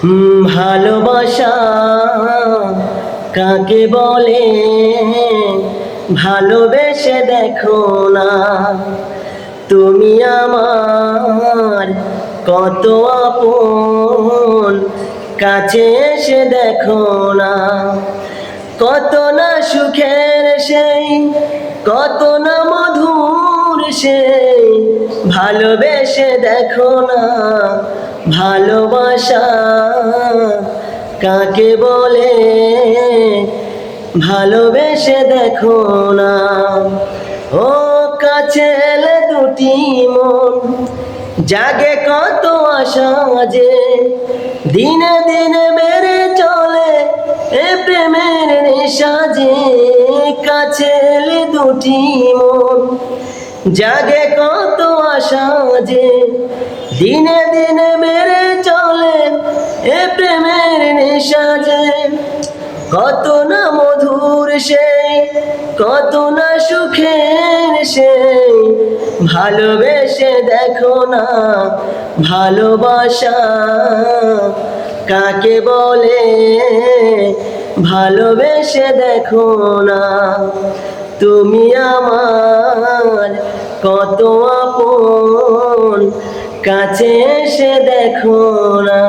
ভালোবাসা কাকে বলে ভালোবেসে দেখো না, তুমি আমার কত আপন, কাছে এসে দেখো না। কত না সুখের সেই, কত না মধুর সেই, ভালোবেসে দেখো না। ভালোবাসা কাকে বলে ভালোবেসে দেখো না। ও কাছে এলে দুটি মন জাগে কত আশা, যে দিনে দিনে বেড়ে চলে এ প্রেমের নেশা। যে কাছে এলে দুটি মন জাগে কত আশা, যে দিনে দিনে বেড়ে চলে এ প্রেমের নেশা। যে কত না মধুর সেই, কত না সুখের সেই, ভালোবেসে দেখো না। ভালোবাসা কাকে বলে ভালোবেসে দেখো না, তুমি আমার কত আপন, কাছে এসে দেখো না।